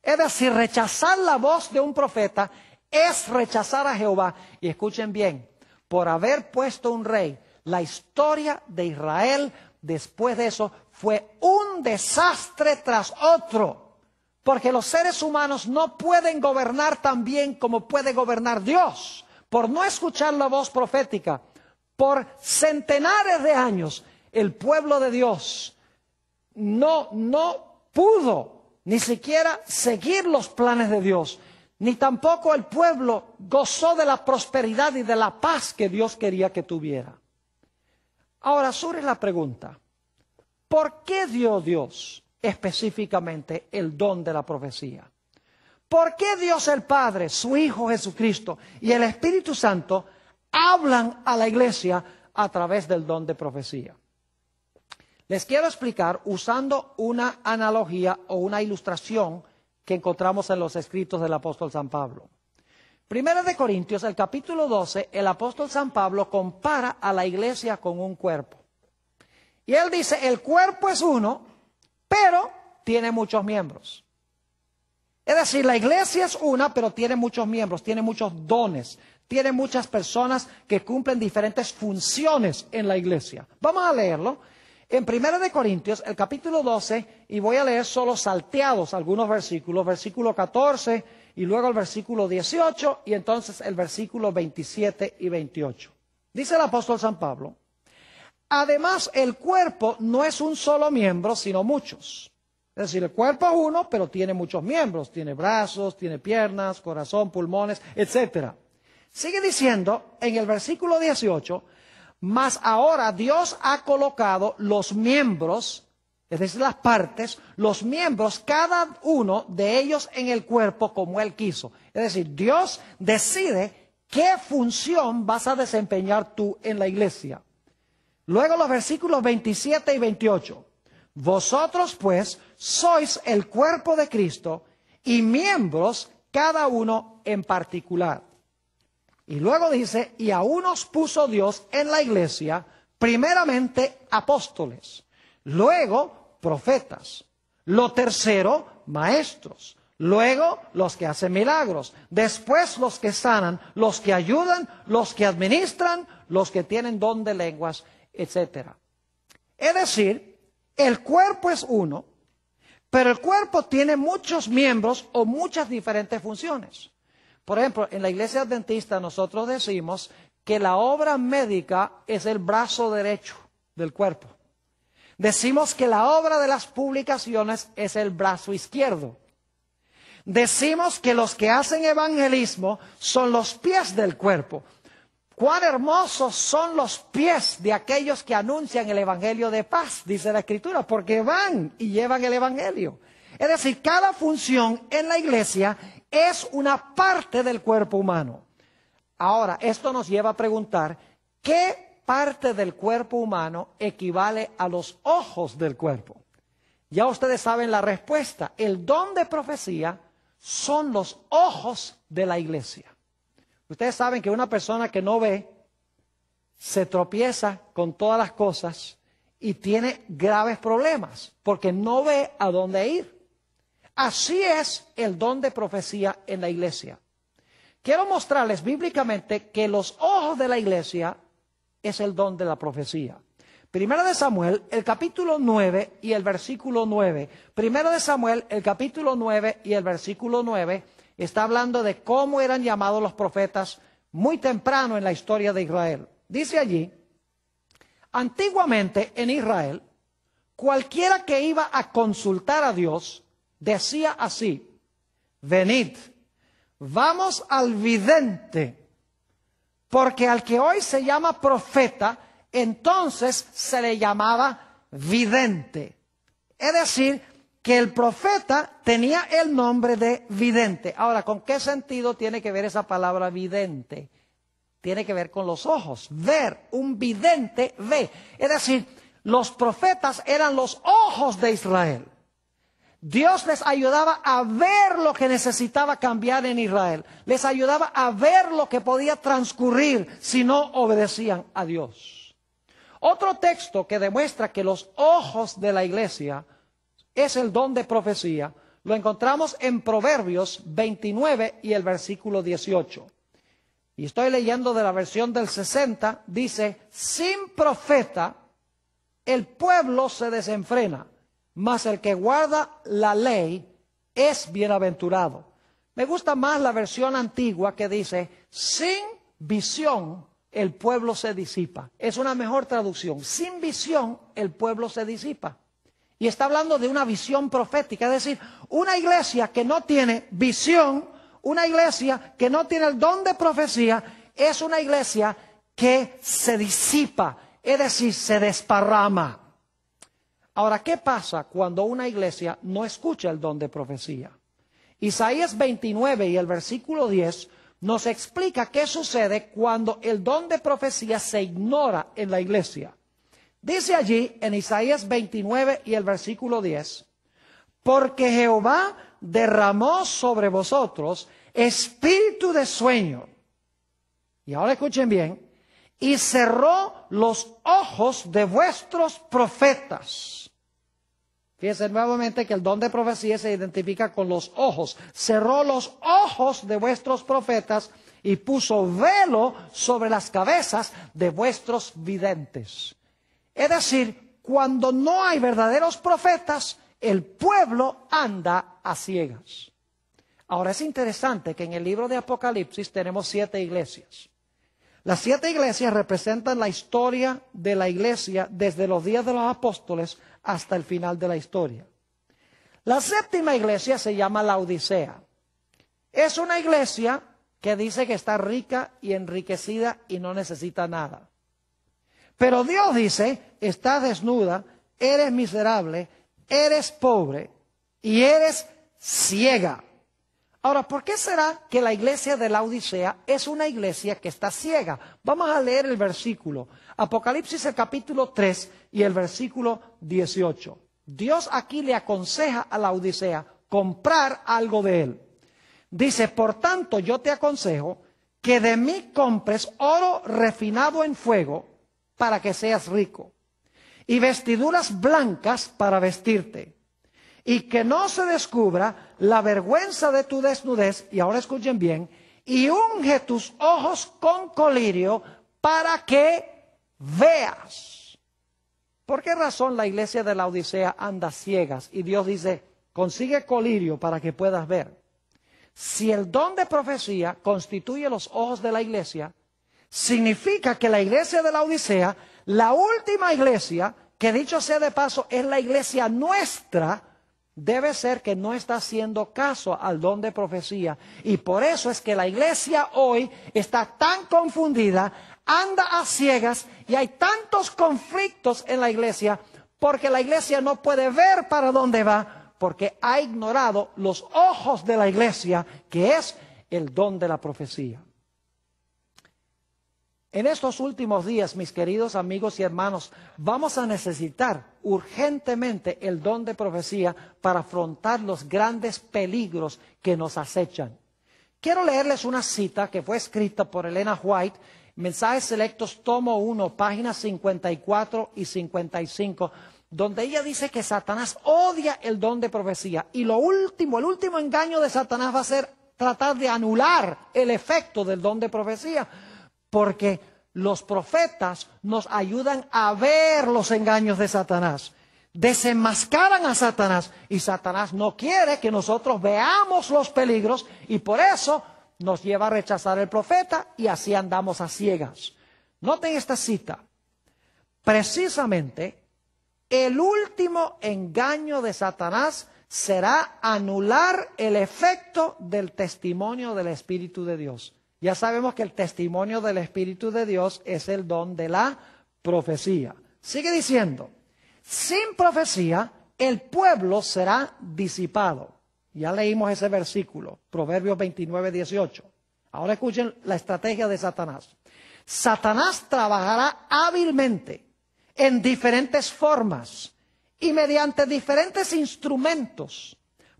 [SPEAKER 1] Es decir, rechazar la voz de un profeta es rechazar a Jehová. Y escuchen bien: por haber puesto un rey, la historia de Israel después de eso fue un desastre tras otro. Porque los seres humanos no pueden gobernar tan bien como puede gobernar Dios. Por no escuchar la voz profética, por centenares de años, el pueblo de Dios no pudo ni siquiera seguir los planes de Dios, ni tampoco el pueblo gozó de la prosperidad y de la paz que Dios quería que tuviera. Ahora surge la pregunta: ¿por qué dio Dios específicamente el don de la profecía? ¿Por qué Dios el Padre, su Hijo Jesucristo y el Espíritu Santo hablan a la iglesia a través del don de profecía? Les quiero explicar usando una analogía o una ilustración que encontramos en los escritos del apóstol San Pablo. Primera de Corintios, el capítulo 12, el apóstol San Pablo compara a la iglesia con un cuerpo. Y él dice, el cuerpo es uno, pero tiene muchos miembros. Es decir, la iglesia es una, pero tiene muchos miembros, tiene muchos dones, tiene muchas personas que cumplen diferentes funciones en la iglesia. Vamos a leerlo en 1 de Corintios, el capítulo 12, y voy a leer solo salteados algunos versículos, versículo 14, y luego el versículo 18, y entonces el versículo 27 y 28. Dice el apóstol San Pablo, además el cuerpo no es un solo miembro, sino muchos. Es decir, el cuerpo es uno, pero tiene muchos miembros. Tiene brazos, tiene piernas, corazón, pulmones, etc. Sigue diciendo en el versículo 18, mas ahora Dios ha colocado los miembros, es decir, las partes, los miembros, cada uno de ellos en el cuerpo como Él quiso. Es decir, Dios decide qué función vas a desempeñar tú en la iglesia. Luego los versículos 27 y 28. Vosotros pues sois el cuerpo de Cristo y miembros cada uno en particular. Y luego dice, y aún os puso Dios en la iglesia, primeramente apóstoles, luego profetas, lo tercero maestros, luego los que hacen milagros, después los que sanan, los que ayudan, los que administran, los que tienen don de lenguas, etc. Es decir, el cuerpo es uno, pero el cuerpo tiene muchos miembros o muchas diferentes funciones. Por ejemplo, en la iglesia adventista nosotros decimos que la obra médica es el brazo derecho del cuerpo. Decimos que la obra de las publicaciones es el brazo izquierdo. Decimos que los que hacen evangelismo son los pies del cuerpo. Cuán hermosos son los pies de aquellos que anuncian el evangelio de paz, dice la Escritura, porque van y llevan el evangelio. Es decir, cada función en la iglesia es una parte del cuerpo humano. Ahora, esto nos lleva a preguntar, ¿qué parte del cuerpo humano equivale a los ojos del cuerpo? Ya ustedes saben la respuesta. El don de profecía son los ojos de la iglesia. Ustedes saben que una persona que no ve se tropieza con todas las cosas y tiene graves problemas porque no ve a dónde ir. Así es el don de profecía en la iglesia. Quiero mostrarles bíblicamente que los ojos de la iglesia es el don de la profecía. Primera de Samuel, el capítulo 9 y el versículo 9. Primera de Samuel, el capítulo 9 y el versículo 9, está hablando de cómo eran llamados los profetas muy temprano en la historia de Israel. Dice allí, antiguamente en Israel, cualquiera que iba a consultar a Dios, decía así, venid, vamos al vidente, porque al que hoy se llama profeta, entonces se le llamaba vidente. Es decir, que el profeta tenía el nombre de vidente. Ahora, ¿con qué sentido tiene que ver esa palabra vidente? Tiene que ver con los ojos, ver, un vidente ve. Es decir, los profetas eran los ojos de Israel. Dios les ayudaba a ver lo que necesitaba cambiar en Israel. Les ayudaba a ver lo que podía transcurrir si no obedecían a Dios. Otro texto que demuestra que los ojos de la iglesia es el don de profecía, lo encontramos en Proverbios 29 y el versículo 18. Y estoy leyendo de la versión del 60, dice, sin profeta el pueblo se desenfrena, mas el que guarda la ley es bienaventurado. Me gusta más la versión antigua que dice, sin visión el pueblo se disipa. Es una mejor traducción. Sin visión el pueblo se disipa. Y está hablando de una visión profética, es decir, una iglesia que no tiene visión, una iglesia que no tiene el don de profecía, es una iglesia que se disipa, es decir, se desparrama. Ahora, ¿qué pasa cuando una iglesia no escucha el don de profecía? Isaías 29 y el versículo 10 nos explica qué sucede cuando el don de profecía se ignora en la iglesia. Dice allí en Isaías 29 y el versículo 10, porque Jehová derramó sobre vosotros espíritu de sueño. Y ahora escuchen bien. Y cerró los ojos de vuestros profetas. Fíjense nuevamente que el don de profecía se identifica con los ojos. Cerró los ojos de vuestros profetas y puso velo sobre las cabezas de vuestros videntes. Es decir, cuando no hay verdaderos profetas, el pueblo anda a ciegas. Ahora es interesante que en el libro de Apocalipsis tenemos 7 iglesias. Las 7 iglesias representan la historia de la iglesia desde los días de los apóstoles hasta el final de la historia. La 7ª iglesia se llama Laodicea. Es una iglesia que dice que está rica y enriquecida y no necesita nada. Pero Dios dice, estás desnuda, eres miserable, eres pobre y eres ciega. Ahora, ¿por qué será que la iglesia de Laodicea es una iglesia que está ciega? Vamos a leer el versículo. Apocalipsis, el capítulo 3 y el versículo 18. Dios aquí le aconseja a Laodicea comprar algo de él. Dice, por tanto, yo te aconsejo que de mí compres oro refinado en fuego para que seas rico, y vestiduras blancas para vestirte, y que no se descubra la vergüenza de tu desnudez, y ahora escuchen bien, y unge tus ojos con colirio para que veas. ¿Por qué razón la iglesia de Laodicea anda ciegas? Y Dios dice, consigue colirio para que puedas ver. Si el don de profecía constituye los ojos de la iglesia, significa que la iglesia de Laodicea, la última iglesia, que dicho sea de paso es la iglesia nuestra, debe ser que no está haciendo caso al don de profecía. Y por eso es que la iglesia hoy está tan confundida, anda a ciegas y hay tantos conflictos en la iglesia porque la iglesia no puede ver para dónde va porque ha ignorado los ojos de la iglesia, que es el don de la profecía. En estos últimos días, mis queridos amigos y hermanos, vamos a necesitar urgentemente el don de profecía para afrontar los grandes peligros que nos acechan. Quiero leerles una cita que fue escrita por Elena White, Mensajes Selectos, tomo 1, páginas 54 y 55, donde ella dice que Satanás odia el don de profecía. Y el último engaño de Satanás va a ser tratar de anular el efecto del don de profecía, porque los profetas nos ayudan a ver los engaños de Satanás, desenmascaran a Satanás, y Satanás no quiere que nosotros veamos los peligros, y por eso nos lleva a rechazar el profeta, y así andamos a ciegas. Noten esta cita. Precisamente, el último engaño de Satanás será anular el efecto del testimonio del Espíritu de Dios. Ya sabemos que el testimonio del Espíritu de Dios es el don de la profecía. Sigue diciendo, sin profecía el pueblo será disipado. Ya leímos ese versículo, Proverbios 29, 18. Ahora escuchen la estrategia de Satanás. Satanás trabajará hábilmente en diferentes formas y mediante diferentes instrumentos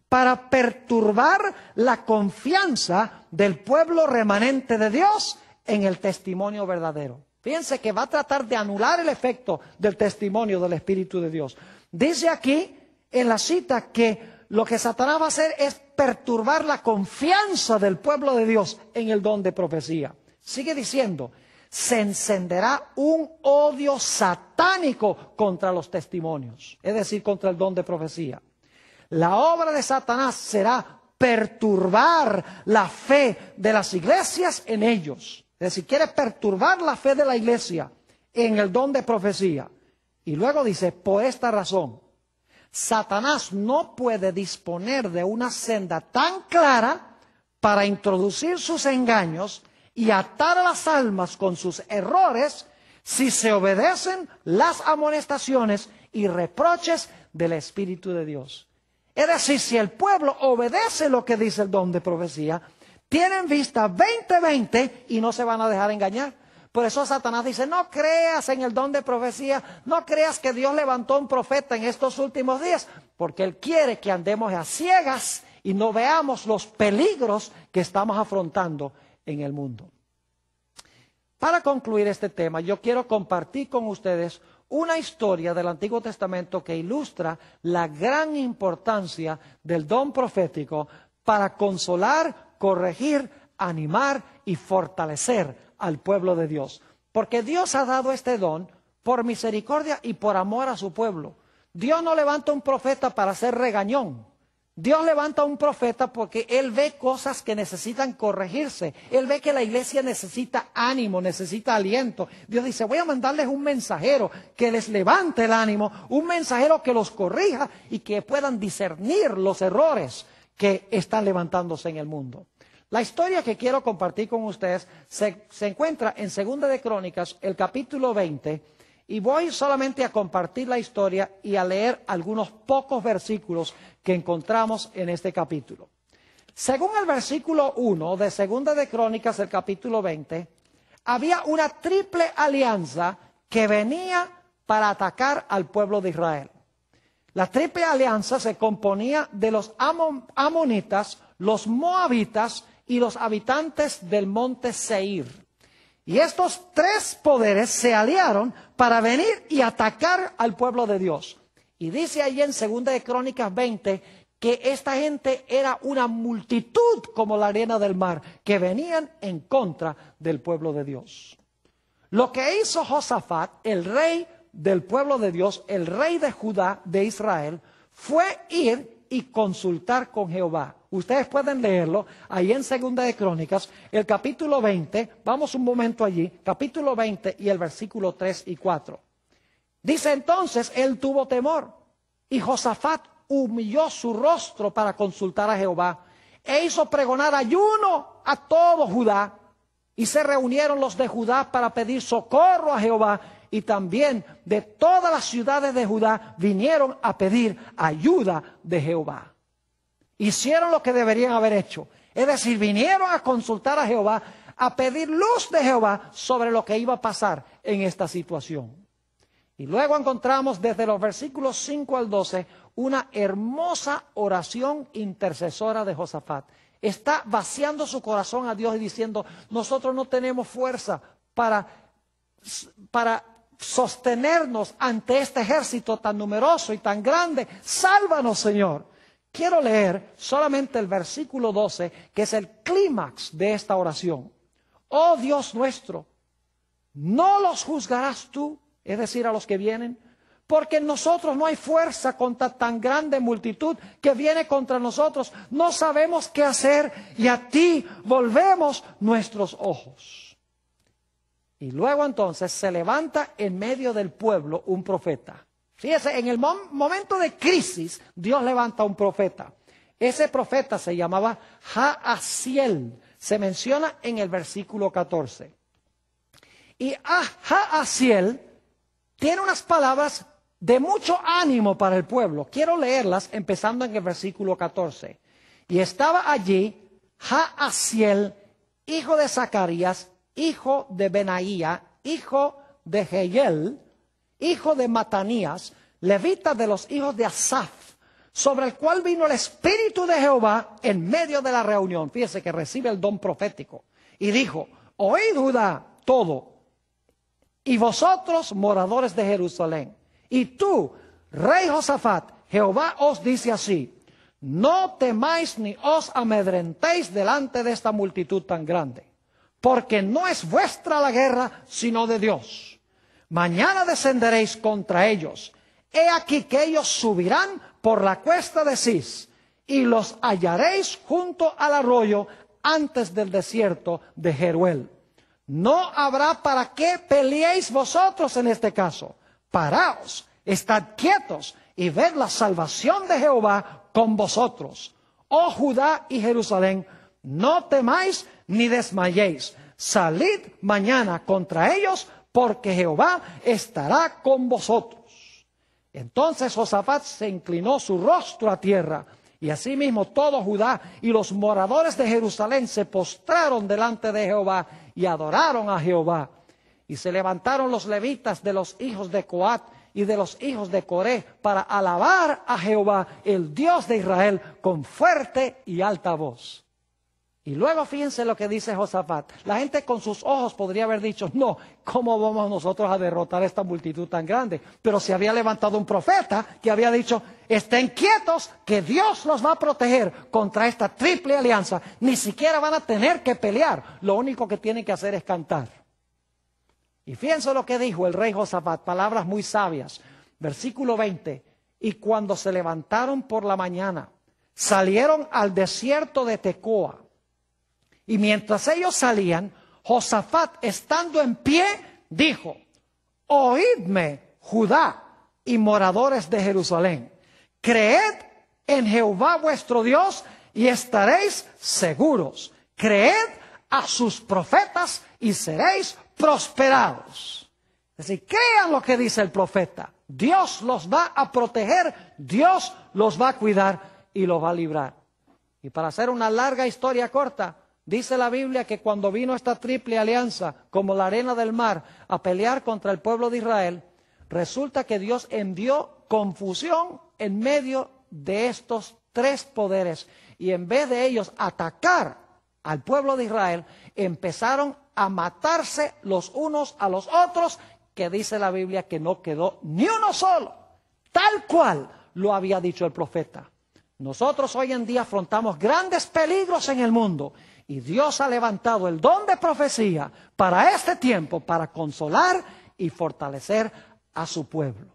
[SPEAKER 1] para perturbar la confianza del pueblo remanente de Dios en el testimonio verdadero. Fíjense que va a tratar de anular el efecto del testimonio del Espíritu de Dios. Dice aquí en la cita que lo que Satanás va a hacer es perturbar la confianza del pueblo de Dios en el don de profecía. Sigue diciendo, se encenderá un odio satánico contra los testimonios, es decir, contra el don de profecía. La obra de Satanás será perturbar la fe de las iglesias en ellos. Es decir, quiere perturbar la fe de la iglesia en el don de profecía. Y luego dice, por esta razón, Satanás no puede disponer de una senda tan clara para introducir sus engaños y atar a las almas con sus errores si se obedecen las amonestaciones y reproches del Espíritu de Dios. Es decir, si el pueblo obedece lo que dice el don de profecía, tienen vista 20/20 y no se van a dejar engañar. Por eso Satanás dice, no creas en el don de profecía, no creas que Dios levantó un profeta en estos últimos días, porque Él quiere que andemos a ciegas y no veamos los peligros que estamos afrontando en el mundo. Para concluir este tema, yo quiero compartir con ustedes una historia del Antiguo Testamento que ilustra la gran importancia del don profético para consolar, corregir, animar y fortalecer al pueblo de Dios. Porque Dios ha dado este don por misericordia y por amor a su pueblo. Dios no levanta un profeta para ser regañón. Dios levanta un profeta porque Él ve cosas que necesitan corregirse. Él ve que la iglesia necesita ánimo, necesita aliento. Dios dice, voy a mandarles un mensajero que les levante el ánimo, un mensajero que los corrija y que puedan discernir los errores que están levantándose en el mundo. La historia que quiero compartir con ustedes se encuentra en 2 de Crónicas, el capítulo 20, y voy solamente a compartir la historia y a leer algunos pocos versículos que encontramos en este capítulo. Según el versículo 1 de 2 de Crónicas, el capítulo 20, había una triple alianza que venía para atacar al pueblo de Israel. La triple alianza se componía de los amonitas, los moabitas y los habitantes del monte Seir. Y estos tres poderes se aliaron para venir y atacar al pueblo de Dios. Y dice ahí en 2 de Crónicas 20 que esta gente era una multitud como la arena del mar, que venían en contra del pueblo de Dios. Lo que hizo Josafat, el rey del pueblo de Dios, el rey de Judá, de Israel, fue ir y consultar con Jehová. Ustedes pueden leerlo ahí en 2 de Crónicas, el capítulo 20, vamos un momento allí, capítulo 20 y el versículo 3 y 4. Dice entonces, él tuvo temor y Josafat humilló su rostro para consultar a Jehová e hizo pregonar ayuno a todo Judá. Y se reunieron los de Judá para pedir socorro a Jehová, y también de todas las ciudades de Judá vinieron a pedir ayuda de Jehová. Hicieron lo que deberían haber hecho, es decir, vinieron a consultar a Jehová, a pedir luz de Jehová sobre lo que iba a pasar en esta situación. Y luego encontramos desde los versículos 5 al 12 una hermosa oración intercesora de Josafat. Está vaciando su corazón a Dios y diciendo, nosotros no tenemos fuerza para sostenernos ante este ejército tan numeroso y tan grande. Sálvanos, Señor. Quiero leer solamente el versículo 12, que es el clímax de esta oración. Oh Dios nuestro, ¿no los juzgarás tú? Es decir, a los que vienen. Porque en nosotros no hay fuerza contra tan grande multitud que viene contra nosotros. No sabemos qué hacer y a ti volvemos nuestros ojos. Y luego entonces se levanta en medio del pueblo un profeta. Fíjese, en el momento de crisis, Dios levanta un profeta. Ese profeta se llamaba Jaasiel. Se menciona en el versículo 14. Y Jaasiel tiene unas palabras de mucho ánimo para el pueblo. Quiero leerlas empezando en el versículo 14. Y estaba allí Jaasiel, hijo de Zacarías, hijo de Benaía, hijo de Jehiel, hijo de Matanías, levita de los hijos de Asaf, sobre el cual vino el Espíritu de Jehová en medio de la reunión. Fíjese que recibe el don profético. Y dijo, oíd Judá todo, y vosotros moradores de Jerusalén. Y tú, rey Josafat, Jehová os dice así, no temáis ni os amedrentéis delante de esta multitud tan grande, porque no es vuestra la guerra, sino de Dios. Mañana descenderéis contra ellos. He aquí que ellos subirán por la cuesta de Cis, y los hallaréis junto al arroyo antes del desierto de Jeruel. No habrá para qué peleéis vosotros en este caso. Paraos, estad quietos y ved la salvación de Jehová con vosotros. Oh Judá y Jerusalén, no temáis ni desmayéis. Salid mañana contra ellos, porque Jehová estará con vosotros. Entonces Josafat se inclinó su rostro a tierra, y asimismo todo Judá y los moradores de Jerusalén se postraron delante de Jehová y adoraron a Jehová. Y se levantaron los levitas de los hijos de Coat y de los hijos de Coré para alabar a Jehová, el Dios de Israel, con fuerte y alta voz. Y luego fíjense lo que dice Josafat. La gente con sus ojos podría haber dicho, no, ¿cómo vamos nosotros a derrotar a esta multitud tan grande? Pero se había levantado un profeta que había dicho, estén quietos, que Dios los va a proteger contra esta triple alianza. Ni siquiera van a tener que pelear, lo único que tienen que hacer es cantar. Y fíjense lo que dijo el rey Josafat, palabras muy sabias. Versículo 20, y cuando se levantaron por la mañana, salieron al desierto de Tecoa. Y mientras ellos salían, Josafat, estando en pie, dijo, oídme, Judá y moradores de Jerusalén, creed en Jehová vuestro Dios y estaréis seguros. Creed a sus profetas y seréis prosperados. Es decir, crean lo que dice el profeta. Dios los va a proteger, Dios los va a cuidar y los va a librar. Y para hacer una larga historia corta, dice la Biblia que cuando vino esta triple alianza, como la arena del mar, a pelear contra el pueblo de Israel, resulta que Dios envió confusión en medio de estos tres poderes. Y en vez de ellos atacar al pueblo de Israel, empezaron a matarse los unos a los otros, que dice la Biblia que no quedó ni uno solo, tal cual lo había dicho el profeta. Nosotros hoy en día afrontamos grandes peligros en el mundo y Dios ha levantado el don de profecía para este tiempo, para consolar y fortalecer a su pueblo.